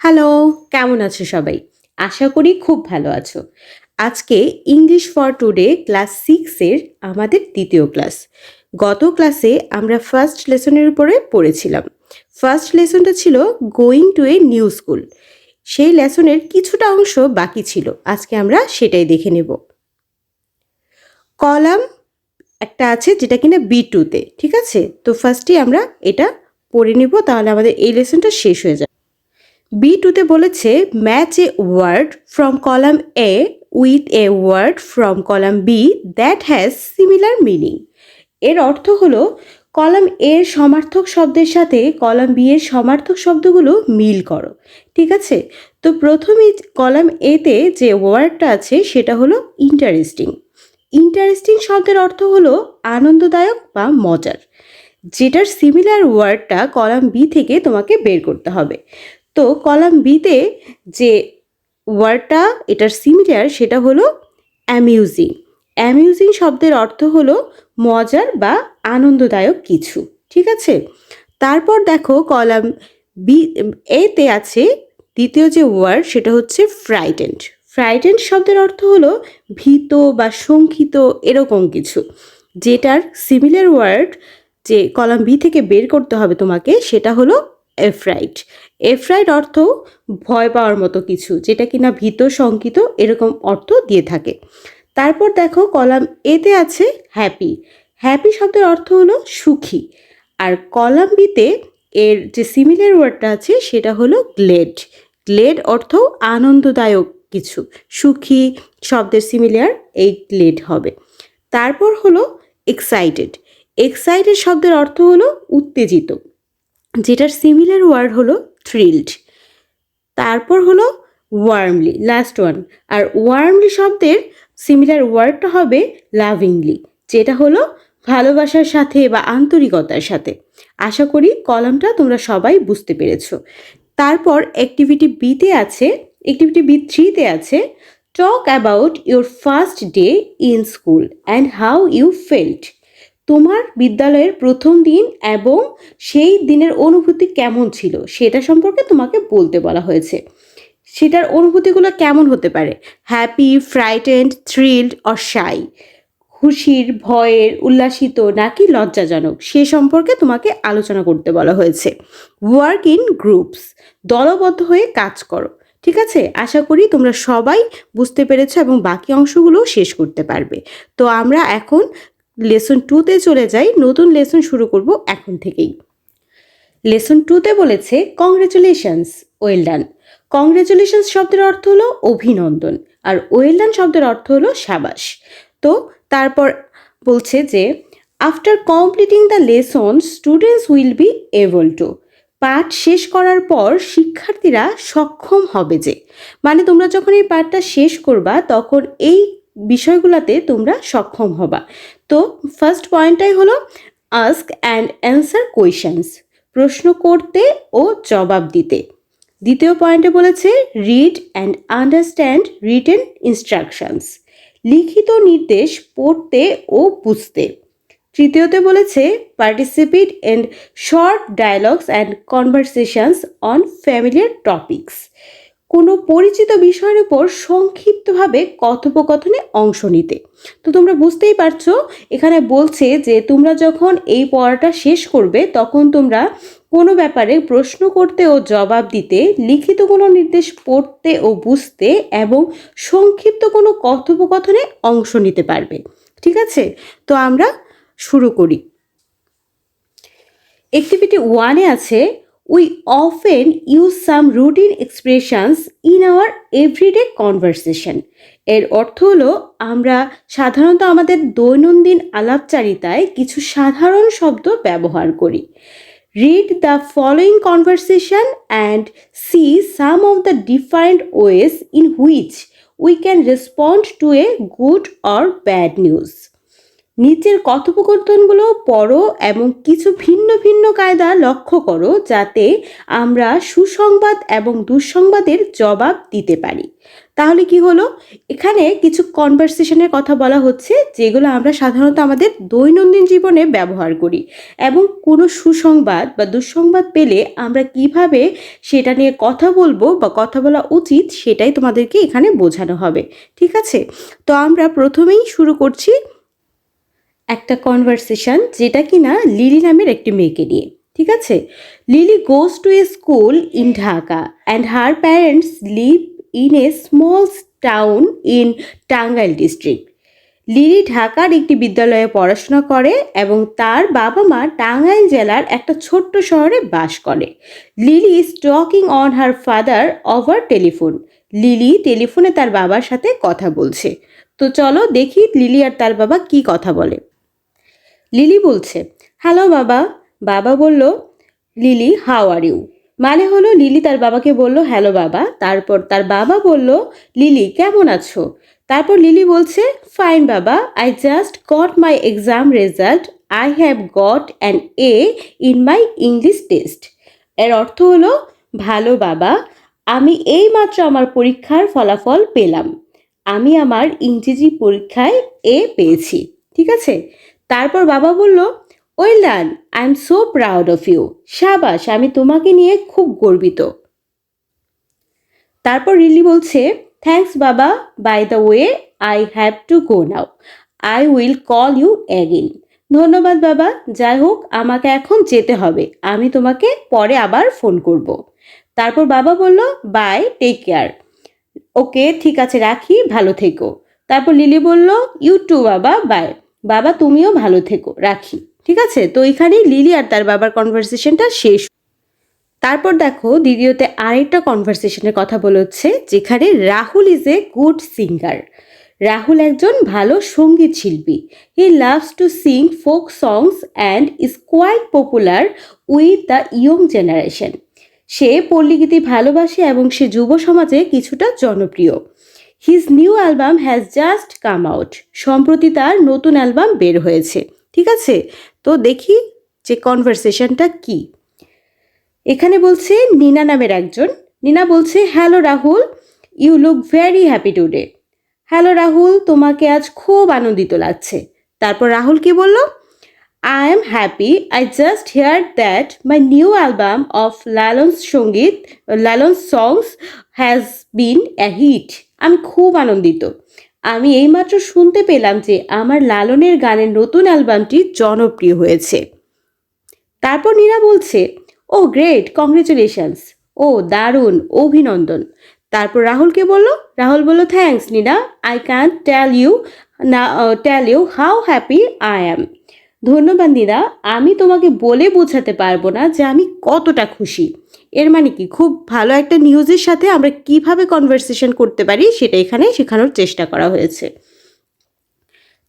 Hello, কেমন আছো সবাই? আশা করি খুব ভালো আছো। আজকে ইংলিশ ফর টুডে ক্লাস 6 এর আমাদের ২য় ক্লাস। গত ক্লাসে আমরা ফার্স্ট লেসনের উপরে পড়েছিলাম। ফার্স্ট লেসনটা ছিল going to a new school. সেই লেসনের কিছুটা অংশ বাকি ছিল। আজকে আমরা সেটাই দেখে নেব। কলাম একটা আছে যেটা কিনা B2 তে, ঠিক আছে? তো ফার্স্টেই আমরা এটা পড়ে নিব, তাহলে আমাদের এই লেসনটা শেষ হয়ে যাবে। B2তে বলেছে match a word from column A with a word from column B that has similar meaning. এর অর্থ হলো কলাম এর সমার্থক শব্দের সাথে কলাম বি এর সমার্থক শব্দগুলো মিল করো। ঠিক আছে? তো প্রথমেই কলাম এতে যে ওয়ার্ডটা আছে সেটা হলো ইন্টারেস্টিং। ইন্টারেস্টিং শব্দের অর্থ হলো আনন্দদায়ক বা মজার, যেটার সিমিলার ওয়ার্ডটা কলাম বি থেকে তোমাকে বের করতে হবে। তো কলাম বিতে যে ওয়ার্ডটা এটার সিমিলার সেটা হলো অ্যামিউজিং। অ্যামিউজিং শব্দের অর্থ হলো মজার বা আনন্দদায়ক কিছু। ঠিক আছে? তারপর দেখো কলাম বি এতে আছে দ্বিতীয় যে ওয়ার্ড সেটা হচ্ছে ফ্রাইটেন্ড। ফ্রাইটেন্ড শব্দের অর্থ হলো ভীত বা শঙ্কিত, এরকম কিছু, যেটার সিমিলার ওয়ার্ড যে কলাম বি থেকে বের করতে হবে তোমাকে সেটা হলো এফ্রাইট। এফ্রাইট অর্থ ভয় পাওয়ার মতো কিছু, যেটা কিনা ভীত শঙ্কিত এরকম অর্থ দিয়ে থাকে। তারপর দেখো কলাম এতে আছে হ্যাপি। হ্যাপি শব্দের অর্থ হলো সুখী। আর কলাম বিতে এর যে সিমিলার ওয়ার্ডটা আছে সেটা হলো গ্লেড। গ্লেড অর্থ আনন্দদায়ক কিছু, সুখী শব্দের সিমিলার এই গ্লেড হবে। তারপর হলো এক্সাইটেড। এক্সাইটেড শব্দের অর্থ হলো উত্তেজিত, যেটার সিমিলার ওয়ার্ড হলো থ্রিলড। তারপর হলো ওয়ার্মলি, লাস্ট ওয়ান। আর ওয়ার্মলি শব্দের সিমিলার ওয়ার্ডটা হবে লাভিংলি, যেটা হলো ভালোবাসার সাথে বা আন্তরিকতার সাথে। আশা করি কলামটা তোমরা সবাই বুঝতে পেরেছো। তারপর অ্যাক্টিভিটি বিতে আছে, অ্যাক্টিভিটি B3তে আছে talk about your first day in school and how you felt. তোমার বিদ্যালয়ের প্রথম দিন এবং সেই দিনের অনুভূতি কেমন ছিল সেটা সম্পর্কে তোমাকে বলতে বলা হয়েছে। সেটার অনুভূতিগুলো কেমন হতে পারে? Happy, frightened, thrilled or shy. খুশির, ভয়ের, উল্লাসিত নাকি লজ্জাজনক সে সম্পর্কে তোমাকে আলোচনা করতে বলা হয়েছে। ওয়ার্ক ইন গ্রুপস, দলবদ্ধ হয়ে কাজ করো। ঠিক আছে? আশা করি তোমরা সবাই বুঝতে পেরেছো এবং বাকি অংশগুলো শেষ করতে পারবে। তো আমরা এখন লেসন 2তে চলে যাই। নতুন লেসন শুরু করব এখন থেকেই। লেসন 2তে বলেছে কংগ্রেচুলেশনস, ওয়েল ডান। কংগ্রেচুলেশনস শব্দের অর্থ হলো অভিনন্দন, আর ওয়েল ডান শব্দের অর্থ হলো সাবাস। তো তারপর বলছে যে after completing the lesson students will be able to. পাঠ শেষ করার পর শিক্ষার্থীরা সক্ষম হবে যে, মানে তোমরা যখন এই পাঠটা শেষ করবা তখন এই বিষয়গুলোতে তোমরা সক্ষম হবা। তো ফার্স্ট পয়েন্টটাই হলো আস্ক অ্যান্ড অ্যান্সার কোয়েশনস, প্রশ্ন করতে ও জবাব দিতে। দ্বিতীয় পয়েন্টে বলেছে read and understand written instructions, লিখিত নির্দেশ পড়তে ও বুঝতে। তৃতীয়তে বলেছে participate in short dialogues and conversations on familiar topics, কোনো পরিচিত বিষয়ের উপর সংক্ষিপ্তভাবে কথোপকথনে অংশ নিতে। তো তোমরা বুঝতেই পারছো এখানে বলছে যে তোমরা যখন এই পড়াটা শেষ করবে তখন তোমরা কোনো ব্যাপারে প্রশ্ন করতে ও জবাব দিতে, লিখিত কোনো নির্দেশ পড়তে ও বুঝতে এবং সংক্ষিপ্ত কোনো কথোপকথনে অংশ নিতে পারবে। ঠিক আছে? তো আমরা শুরু করি। অ্যাক্টিভিটি 1-এ আছে we often use some routine expressions in our everyday conversation. এর অর্থ হলো আমরা সাধারণত আমাদের দৈনন্দিন আলাপচারিতায় কিছু সাধারণ শব্দ ব্যবহার করি। Read the following conversation and see some of the different ways in which we can respond two a good or bad news. নিচের কথোপকথনগুলো পড়ো এবং কিছু ভিন্ন ভিন্ন কায়দা লক্ষ্য করো যাতে আমরা সুসংবাদ এবং দুঃসংবাদের জবাব দিতে পারি। তাহলে কি হলো, এখানে কিছু কনভারসেশনের কথা বলা হচ্ছে যেগুলো আমরা সাধারণত আমাদের দৈনন্দিন জীবনে ব্যবহার করি, এবং কোনো সুসংবাদ বা দুঃসংবাদ পেলে আমরা কিভাবে সেটা নিয়ে কথা বলবো বা কথা বলা উচিত সেটাই তোমাদেরকে এখানে বোঝানো হবে। ঠিক আছে, তো আমরা প্রথমেই শুরু করছি একটা কনভারসেশন যেটা কিনা লিলি নামের একটি মেয়েকে নিয়ে। ঠিক আছে, lily goes to A school in Dhaka and her parents live in a small town in Tangail district. Lily ঢাকার একটি বিদ্যালয়ে পড়াশোনা করে এবং তার বাবা মা টাঙ্গাইল জেলার একটা ছোট্ট শহরে বাস করে। Lily is talking on her father over telephone. Lily টেলিফোনে তার বাবার সাথে কথা বলছে। তো চলো দেখি লিলি আর তার বাবা কি কথা বলে। লিলি বলছে, হ্যালো বাবা। বাবা বলল, লিলি হাউ আর ইউ। মানে হলো লিলি তার বাবাকে বলল হ্যালো বাবা, তারপর তার বাবা বলল, লিলি কেমন আছো। তারপর লিলি বলছে, ফাইন বাবা, I just got my exam result, I have got an A in my English test. এর অর্থ হলো, ভালো বাবা, আমি এইমাত্র আমার পরীক্ষার ফলাফল পেলাম, আমি আমার ইংরেজি পরীক্ষায় এ পেয়েছি। ঠিক আছে, তারপর বাবা বলল, well done, I am so proud of you. সাবাস, আমি তোমাকে নিয়ে খুব গর্বিত। তারপর লিলি বলছে, থ্যাঙ্কস বাবা, by the way I have to go now, I will call you again. ধন্যবাদ বাবা, যাই হোক আমাকে এখন যেতে হবে, আমি তোমাকে পরে আবার ফোন করব। তারপর বাবা বলল, বাই, টেক কেয়ার। ওকে ঠিক আছে, রাখি, ভালো থেকো। তারপর লিলি বলল, ইউ টু বাবা, বাই। বাবা তুমিও ভালো থেকো, রাখি। ঠিক আছে, তো এখানেই লিলি আর তার বাবার কনভারসেশনটা শেষ। তারপর দেখো দ্বিতীয়তে আরেকটা কনভারসেশনের কথা বলা হচ্ছে যেখানে Rahul is a good singer. Rahul একজন ভালো সঙ্গীত শিল্পী। He loves to sing folk songs and is quite popular with the young generation. সে পল্লীগীতি ভালোবাসে এবং সে যুব সমাজে কিছুটা জনপ্রিয়। His new album has just come out. সম্প্রতি তার নতুন অ্যালবাম বের হয়েছে। ঠিক আছে, তো দেখি যে কনভারসেশনটা কি। এখানে বলছে নিনা নামের একজন। নিনা বলছে, hello Rahul, you look very happy today. Hello Rahul, তোমাকে আজ খুব আনন্দিত লাগছে। তারপর রাহুল কি বলল, I am happy, I just hear that my new album of Lalon songs has been a hit. আমি খুব আনন্দিত, আমি এইমাত্র শুনতে পেলাম যে আমার লালনের গানের নতুন অ্যালবামটি জনপ্রিয় হয়েছে। তারপর নীরা বলছে, ও গ্রেট, কংগ্রেচুলেশনস। ও দারুণ, অভিনন্দন। তারপর রাহুলকে বলল, রাহুল বলল, thanks Nira, I can't tell you how happy I am. ধন্যবাদ নীরা, আমি তোমাকে বলে বোঝাতে পারবো না যে আমি কতটা খুশি। এর মানে কি, খুব ভালো একটা নিউজের সাথে আমরা কিভাবে কনভারসেশন করতে পারি সেটা এখানে শেখানোর চেষ্টা করা হয়েছে।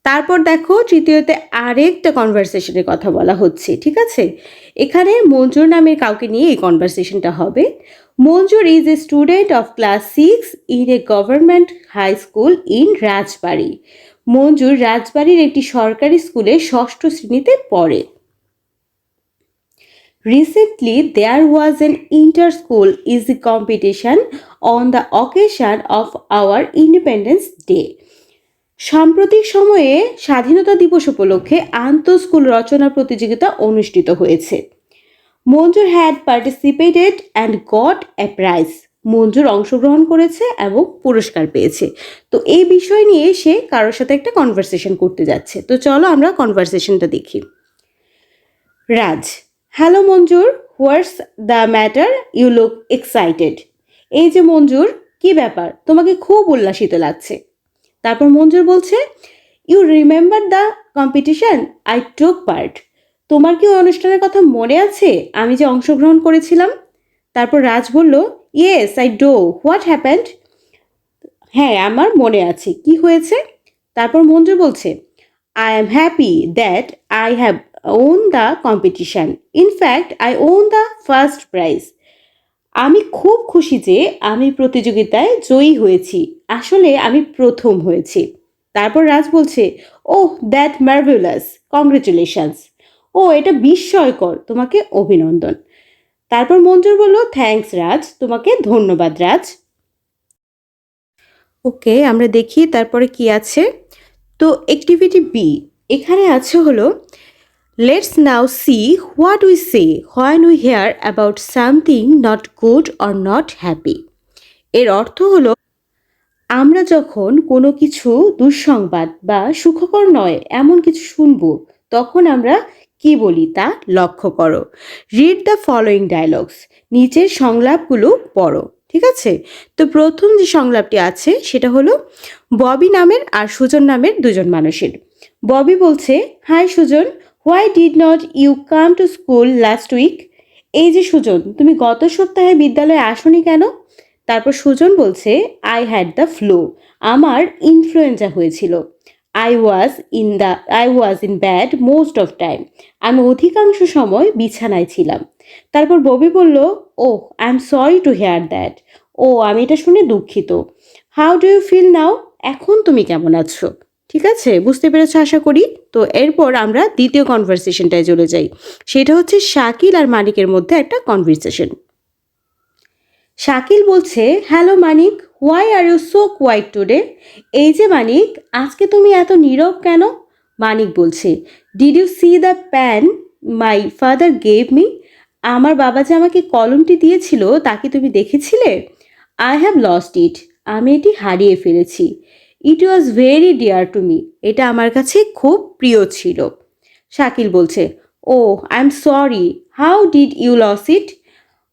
তারপর দেখো তৃতীয়তে আরেকটা কনভারসেশনের কথা বলা হচ্ছে। ঠিক আছে, এখানে মঞ্জুর নামের কাউকে নিয়ে এই কনভারসেশনটা হবে। Manjur is a student of class 6 in a government high school in Rajbari. Manjur রাজবাড়ির একটি সরকারি স্কুলে 6ষ্ঠ শ্রেণীতে পড়ে। Recently, there was an inter-school easy competition on the occasion of our Independence Day. সাম্প্রতিক সময়ে স্বাধীনতা দিবস উপলক্ষে আন্তঃস্কুল রচনা প্রতিযোগিতা অনুষ্ঠিত হয়েছে। Manjur had participated and got a prize. Manjur অংশগ্রহণ করেছে এবং পুরস্কার পেয়েছে। তো এই বিষয় নিয়ে সে কারোর সাথে একটা কনভারসেশন করতে যাচ্ছে। তো চলো আমরা কনভারসেশনটা দেখি। Raj, hello Manjur, what's the matter, you look excited. এই যে মঞ্জুর, কি ব্যাপার, তোমাকে খুব উল্লাসিত লাগছে। তারপর মঞ্জুর বলছে, you remember the competition I took part. তোমার কি ওই অনুষ্ঠানের কথা মনে আছে, আমি যে অংশগ্রহণ করেছিলাম। তারপর রাজ বলল, yes I do, what happened. হ্যাঁ আমার মনে আছে, কি হয়েছে। তারপর মঞ্জুর বলছে, I am happy that I have won the competition, in fact I won the first prize. আমি খুব খুশি যে আমি প্রতিযোগিতায় জয়ী হয়েছি, আসলে আমি প্রথম হয়েছি। তারপর রাজ বলছে, ওহ দ্যাট মার্ভেলাস, কংগ্রেচুলেশনস। ও এটা বিস্ময়কর, তোমাকে অভিনন্দন। তারপর মঞ্জুর বলল, থ্যাঙ্কস রাজ, তোমাকে ধন্যবাদ রাজ। ওকে, আমরা দেখি তারপরে কি আছে। তো অ্যাক্টিভিটি বি, এখানে আছে হলো let's now see what we say when we hear about something not good or not happy. এর অর্থ হলো আমরা যখন কোনো কিছু দুঃসংবাদ বা সুখকর নয় এমন কিছু শুনবো, তখন আমরা কি বলি তা লক্ষ্য করো। রিড দ্য ফলোয়িং ডায়লগস, নিচের সংলাপগুলো পড়ো। ঠিক আছে, তো প্রথম যে সংলাপটি আছে সেটা হলো ববি নামের আর সুজন নামের দুজন মানুষের। ববি বলছে, hi Sujan, why did not you come to school last week. এই যে সুজন, তুমি গত সপ্তাহে বিদ্যালয়ে আসোনি কেন? তারপর সুজন বলছে, আই হ্যাড দ্য ফ্লু, আমার ইনফ্লুয়েঞ্জা হয়েছিল। I was in bed most of time, আমি অধিকাংশ সময় বিছানায় ছিলাম। তারপর ববি বলল, oh I am sorry to hear that, ও আমি এটা শুনে দুঃখিত। How do you feel now, এখন তুমি কেমন আছো? ঠিক আছে, বুঝতে পেরেছো আশা করি। তো এরপর আমরা দ্বিতীয় কনভারসেশনটায় চলে যাই। সেটা হচ্ছে শাকিল আর মানিকের মধ্যে একটা কনভারসেশন। শাকিল বলছে, hello Manik, why are you so quiet today. এই যে মানিক, আজকে তুমি এত নীরব কেন? মানিক বলছে, did you see the pen my father gave me. আমার বাবা যে আমাকে কলমটি দিয়েছিল তা কি তুমি দেখেছিলে? আই হ্যাভ লস্ট ইট, আমি এটি হারিয়ে ফেলেছি। It was very dear to me, এটা আমার কাছে খুব প্রিয় ছিল। শাকিল বলছে, oh I am sorry, how did you lose it.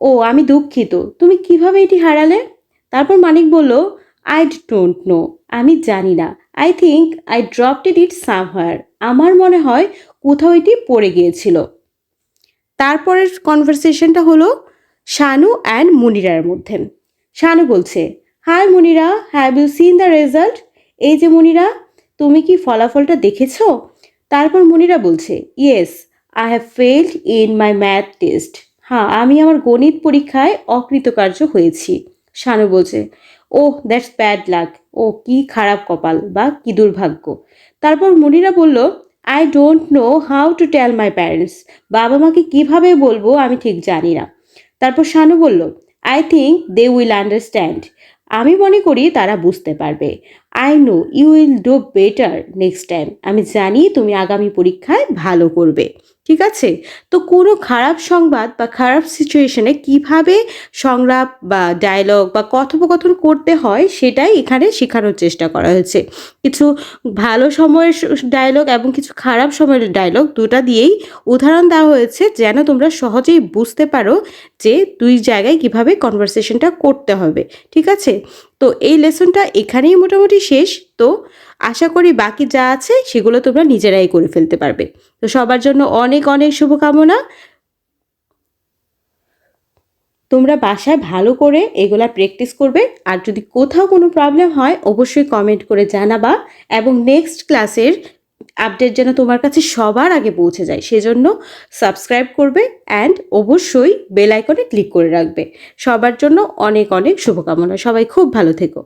ও আমি দুঃখিত, তুমি কিভাবে এটি হারালে? তারপর মানিক বলল, আই ডোন্ট নো, আমি জানি না। আই থিঙ্ক আই ড্রপড ইট সামহার, আমার মনে হয় কোথাও এটি পড়ে গিয়েছিল। তারপরের কনভারসেশনটা হলো শানু অ্যান্ড মুনিরার মধ্যে। শানু বলছে, hi Munira, have you seen the result. এই যে মুনিরা, তুমি কি ফলাফলটা দেখেছো? তারপর মুনিরা বলছে, yes, I have failed in my math test. হ্যাঁ, আমি আমার গণিত পরীক্ষায় অকৃতকার্য হয়েছি। শানু বলছে, ওহ দ্যাটস ব্যাড লাক, ও কি খারাপ কপাল বা কি দুর্ভাগ্য। তারপর মুনিরা বলল, I don't know how to tell my parents, বাবা মাকে কিভাবে বলবো আমি ঠিক জানি না। তারপর শানু বলল, I think they will understand, আমি মনে করি তারা বুঝতে পারবে। I know you will do better next time, আমি জানি তুমি আগামী পরীক্ষায় ভালো করবে। ঠিক আছে, তো কোনো খারাপ সংবাদ বা খারাপ সিচুয়েশনে কিভাবে সংলাপ বা ডায়লগ বা কথোপকথন করতে হয় সেটাই এখানে শেখানোর চেষ্টা করা হয়েছে। কিছু ভালো সময়ের ডায়লগ এবং কিছু খারাপ সময়ের ডায়লগ দুটা দিয়েই উদাহরণ দেওয়া হয়েছে, যেন তোমরা সহজেই বুঝতে পারো যে দুই জায়গায় কিভাবে কনভারসেশনটা করতে হবে। ঠিক আছে, তো এই লেসনটা এখানেই মোটামুটি শেষ। তো আশা করি বাকি যা আছে সেগুলো তোমরা নিজেরাই করে ফেলতে পারবে। তো সবার জন্য অনেক অনেক শুভকামনা। তোমরা বাসায় ভালো করে এগুলা প্র্যাকটিস করবে। আর যদি কোথাও কোনো প্রবলেম হয় অবশ্যই কমেন্ট করে জানাবা, এবং নেক্সট ক্লাসের আপডেট যেন তোমার কাছে সবার আগে পৌঁছে যায় সেজন্য সাবস্ক্রাইব করবে অ্যান্ড অবশ্যই বেল আইকনে ক্লিক করে রাখবে। সবার জন্য অনেক অনেক শুভকামনা। সবাই খুব ভালো থেকো।